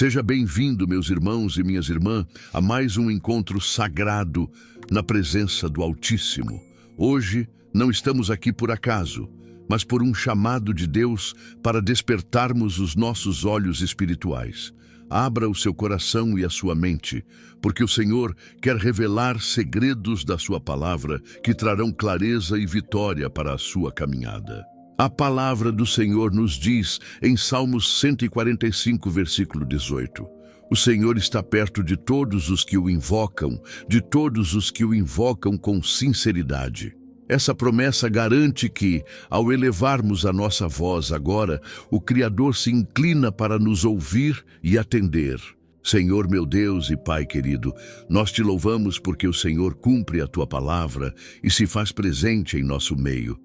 Seja bem-vindo, meus irmãos e minhas irmãs, a mais um encontro sagrado na presença do Altíssimo. Hoje não estamos aqui por acaso, mas por um chamado de Deus para despertarmos os nossos olhos espirituais. Abra o seu coração e a sua mente, porque o Senhor quer revelar segredos da sua palavra que trarão clareza e vitória para a sua caminhada. A palavra do Senhor nos diz em Salmos 145, versículo 18: o Senhor está perto de todos os que o invocam, de todos os que o invocam com sinceridade. Essa promessa garante que, ao elevarmos a nossa voz agora, o Criador se inclina para nos ouvir e atender. Senhor, meu Deus e Pai querido, nós te louvamos porque o Senhor cumpre a tua palavra e se faz presente em nosso meio.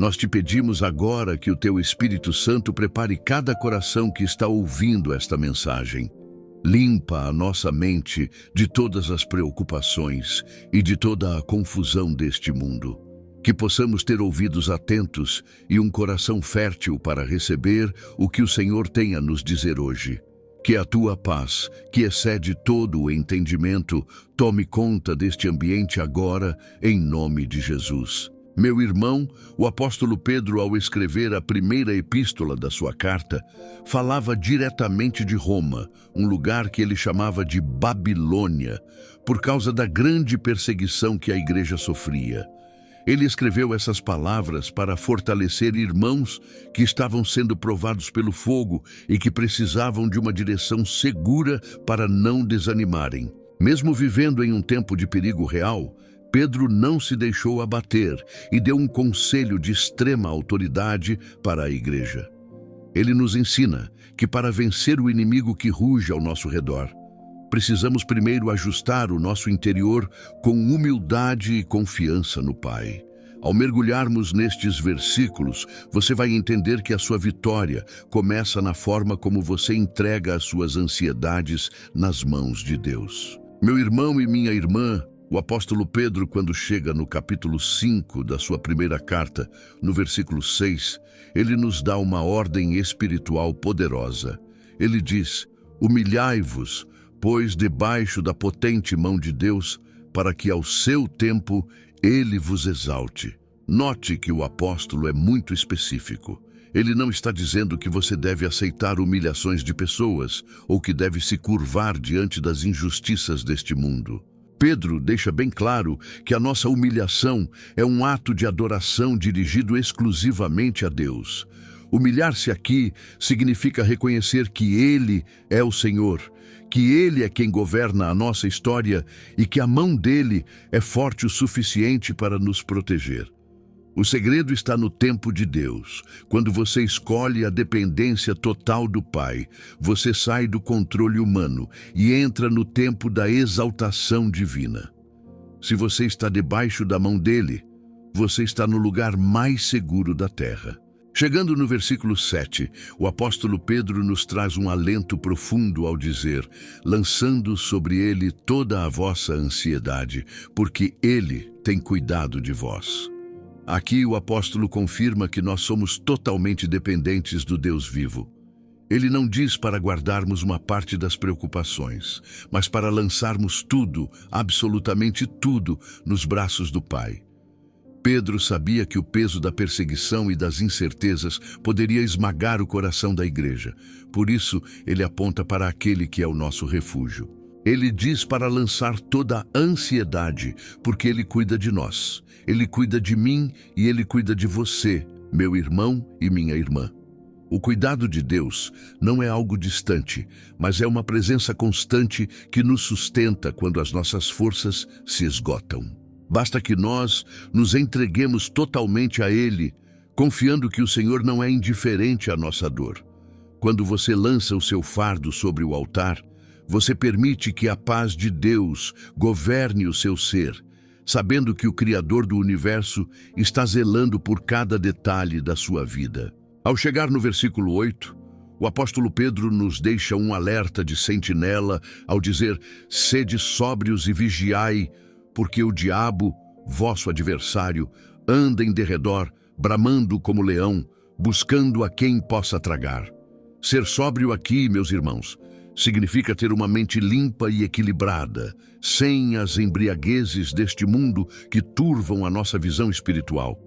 Nós te pedimos agora que o teu Espírito Santo prepare cada coração que está ouvindo esta mensagem. Limpa a nossa mente de todas as preocupações e de toda a confusão deste mundo. Que possamos ter ouvidos atentos e um coração fértil para receber o que o Senhor tem a nos dizer hoje. Que a tua paz, que excede todo o entendimento, tome conta deste ambiente agora, em nome de Jesus. Meu irmão, o apóstolo Pedro, ao escrever a primeira epístola da sua carta, falava diretamente de Roma, um lugar que ele chamava de Babilônia, por causa da grande perseguição que a igreja sofria. Ele escreveu essas palavras para fortalecer irmãos que estavam sendo provados pelo fogo e que precisavam de uma direção segura para não desanimarem. Mesmo vivendo em um tempo de perigo real, Pedro não se deixou abater e deu um conselho de extrema autoridade para a igreja. Ele nos ensina que para vencer o inimigo que ruge ao nosso redor, precisamos primeiro ajustar o nosso interior com humildade e confiança no Pai. Ao mergulharmos nestes versículos, você vai entender que a sua vitória começa na forma como você entrega as suas ansiedades nas mãos de Deus. Meu irmão e minha irmã, o apóstolo Pedro, quando chega no capítulo 5 da sua primeira carta, no versículo 6, ele nos dá uma ordem espiritual poderosa. Ele diz: humilhai-vos, pois debaixo da potente mão de Deus, para que ao seu tempo ele vos exalte. Note que o apóstolo é muito específico. Ele não está dizendo que você deve aceitar humilhações de pessoas ou que deve se curvar diante das injustiças deste mundo. Pedro deixa bem claro que a nossa humilhação é um ato de adoração dirigido exclusivamente a Deus. Humilhar-se aqui significa reconhecer que Ele é o Senhor, que Ele é quem governa a nossa história e que a mão dele é forte o suficiente para nos proteger. O segredo está no tempo de Deus. Quando você escolhe a dependência total do Pai, você sai do controle humano e entra no tempo da exaltação divina. Se você está debaixo da mão dele, você está no lugar mais seguro da terra. Chegando no versículo 7, o apóstolo Pedro nos traz um alento profundo ao dizer: lançando sobre ele toda a vossa ansiedade, porque ele tem cuidado de vós. Aqui o apóstolo confirma que nós somos totalmente dependentes do Deus vivo. Ele não diz para guardarmos uma parte das preocupações, mas para lançarmos tudo, absolutamente tudo, nos braços do Pai. Pedro sabia que o peso da perseguição e das incertezas poderia esmagar o coração da igreja. Por isso, ele aponta para aquele que é o nosso refúgio. Ele diz para lançar toda a ansiedade, porque ele cuida de nós. Ele cuida de mim e ele cuida de você, meu irmão e minha irmã. O cuidado de Deus não é algo distante, mas é uma presença constante que nos sustenta quando as nossas forças se esgotam. Basta que nós nos entreguemos totalmente a Ele, confiando que o Senhor não é indiferente à nossa dor. Quando você lança o seu fardo sobre o altar, você permite que a paz de Deus governe o seu ser, sabendo que o Criador do universo está zelando por cada detalhe da sua vida. Ao chegar no versículo 8, o apóstolo Pedro nos deixa um alerta de sentinela ao dizer: sede sóbrios e vigiai, porque o diabo, vosso adversário, anda em derredor, bramando como leão, buscando a quem possa tragar. Ser sóbrio aqui, meus irmãos, Significa ter uma mente limpa e equilibrada, sem as embriaguezes deste mundo que turvam a nossa visão espiritual.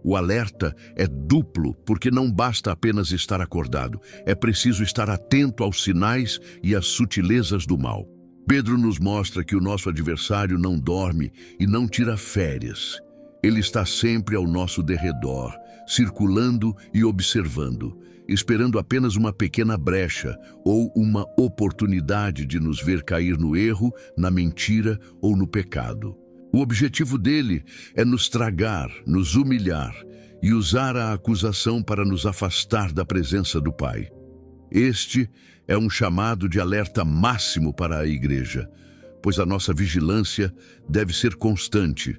O alerta é duplo, porque não basta apenas estar acordado, é preciso estar atento aos sinais e às sutilezas do mal. Pedro nos mostra que o nosso adversário não dorme e não tira férias. Ele está sempre ao nosso derredor, circulando e observando, esperando apenas uma pequena brecha ou uma oportunidade de nos ver cair no erro, na mentira ou no pecado. O objetivo dele é nos tragar, nos humilhar e usar a acusação para nos afastar da presença do Pai. Este é um chamado de alerta máximo para a igreja, pois a nossa vigilância deve ser constante.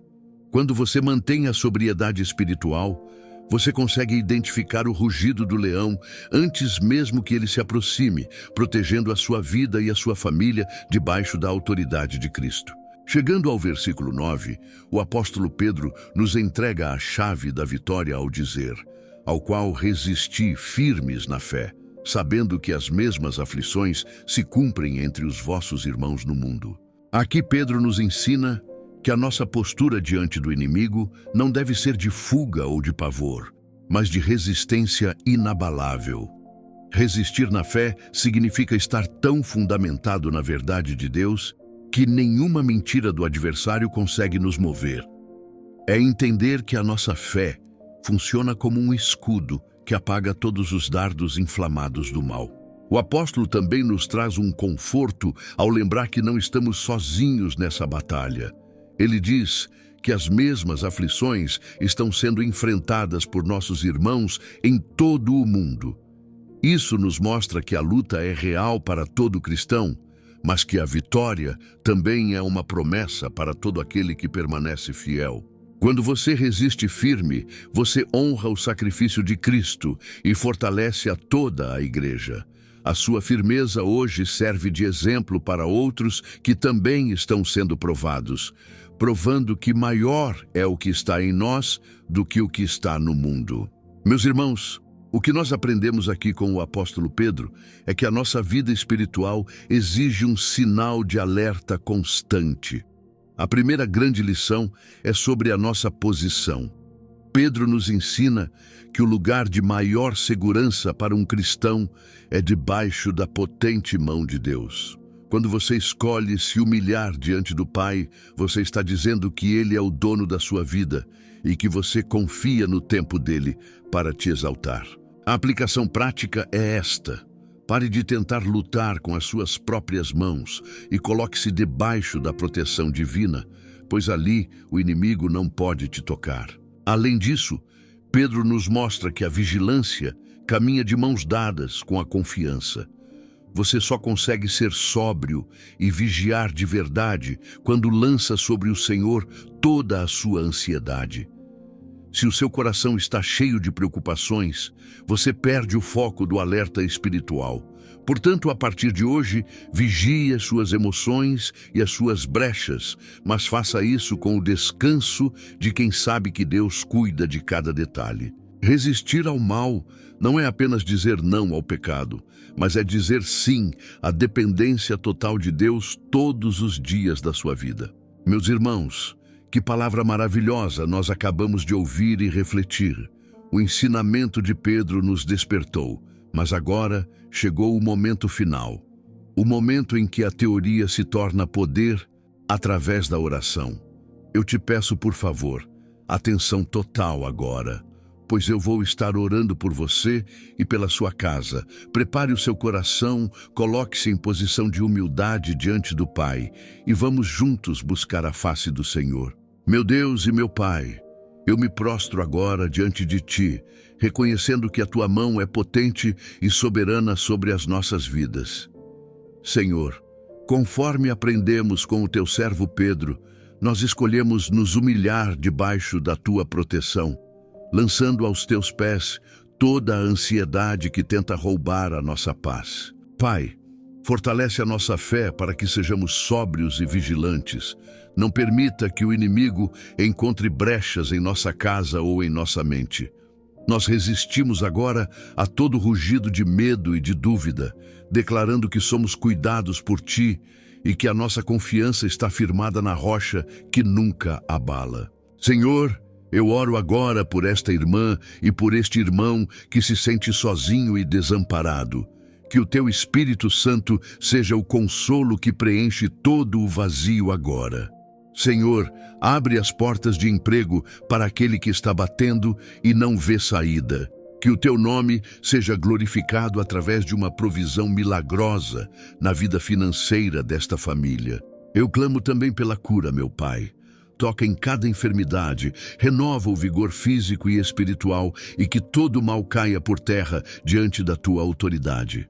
Quando você mantém a sobriedade espiritual, você consegue identificar o rugido do leão antes mesmo que ele se aproxime, protegendo a sua vida e a sua família debaixo da autoridade de Cristo. Chegando ao versículo 9, o apóstolo Pedro nos entrega a chave da vitória ao dizer: ao qual resisti firmes na fé, sabendo que as mesmas aflições se cumprem entre os vossos irmãos no mundo. Aqui Pedro nos ensina que a nossa postura diante do inimigo não deve ser de fuga ou de pavor, mas de resistência inabalável. Resistir na fé significa estar tão fundamentado na verdade de Deus que nenhuma mentira do adversário consegue nos mover. É entender que a nossa fé funciona como um escudo que apaga todos os dardos inflamados do mal. O apóstolo também nos traz um conforto ao lembrar que não estamos sozinhos nessa batalha. Ele diz que as mesmas aflições estão sendo enfrentadas por nossos irmãos em todo o mundo. Isso nos mostra que a luta é real para todo cristão, mas que a vitória também é uma promessa para todo aquele que permanece fiel. Quando você resiste firme, você honra o sacrifício de Cristo e fortalece a toda a igreja. A sua firmeza hoje serve de exemplo para outros que também estão sendo provados, provando que maior é o que está em nós do que o que está no mundo. Meus irmãos, o que nós aprendemos aqui com o apóstolo Pedro é que a nossa vida espiritual exige um sinal de alerta constante. A primeira grande lição é sobre a nossa posição. Pedro nos ensina que o lugar de maior segurança para um cristão é debaixo da potente mão de Deus. Quando você escolhe se humilhar diante do Pai, você está dizendo que Ele é o dono da sua vida e que você confia no tempo dele para te exaltar. A aplicação prática é esta: pare de tentar lutar com as suas próprias mãos e coloque-se debaixo da proteção divina, pois ali o inimigo não pode te tocar. Além disso, Pedro nos mostra que a vigilância caminha de mãos dadas com a confiança. Você só consegue ser sóbrio e vigiar de verdade quando lança sobre o Senhor toda a sua ansiedade. Se o seu coração está cheio de preocupações, você perde o foco do alerta espiritual. Portanto, a partir de hoje, vigie as suas emoções e as suas brechas, mas faça isso com o descanso de quem sabe que Deus cuida de cada detalhe. Resistir ao mal não é apenas dizer não ao pecado, mas é dizer sim à dependência total de Deus todos os dias da sua vida. Meus irmãos, que palavra maravilhosa nós acabamos de ouvir e refletir. O ensinamento de Pedro nos despertou, mas agora chegou o momento final. O momento em que a teoria se torna poder através da oração. Eu te peço, por favor, atenção total agora, pois eu vou estar orando por você e pela sua casa. Prepare o seu coração, coloque-se em posição de humildade diante do Pai e vamos juntos buscar a face do Senhor. Meu Deus e meu Pai, eu me prostro agora diante de Ti, reconhecendo que a Tua mão é potente e soberana sobre as nossas vidas. Senhor, conforme aprendemos com o Teu servo Pedro, nós escolhemos nos humilhar debaixo da Tua proteção, lançando aos Teus pés toda a ansiedade que tenta roubar a nossa paz. Pai, fortalece a nossa fé para que sejamos sóbrios e vigilantes. Não permita que o inimigo encontre brechas em nossa casa ou em nossa mente. Nós resistimos agora a todo rugido de medo e de dúvida, declarando que somos cuidados por Ti e que a nossa confiança está firmada na rocha que nunca abala. Senhor, eu oro agora por esta irmã e por este irmão que se sente sozinho e desamparado. Que o Teu Espírito Santo seja o consolo que preenche todo o vazio agora. Senhor, abre as portas de emprego para aquele que está batendo e não vê saída. Que o Teu nome seja glorificado através de uma provisão milagrosa na vida financeira desta família. Eu clamo também pela cura, meu Pai. Toca em cada enfermidade, renova o vigor físico e espiritual e que todo mal caia por terra diante da Tua autoridade.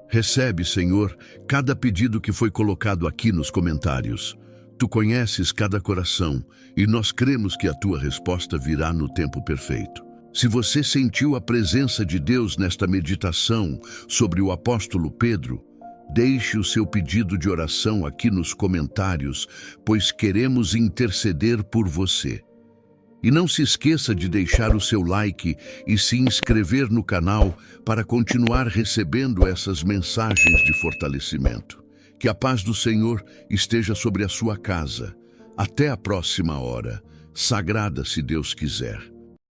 Recebe, Senhor, cada pedido que foi colocado aqui nos comentários. Tu conheces cada coração e nós cremos que a Tua resposta virá no tempo perfeito. Se você sentiu a presença de Deus nesta meditação sobre o apóstolo Pedro, deixe o seu pedido de oração aqui nos comentários, pois queremos interceder por você. E não se esqueça de deixar o seu like e se inscrever no canal para continuar recebendo essas mensagens de fortalecimento. Que a paz do Senhor esteja sobre a sua casa. Até a próxima hora, sagrada se Deus quiser.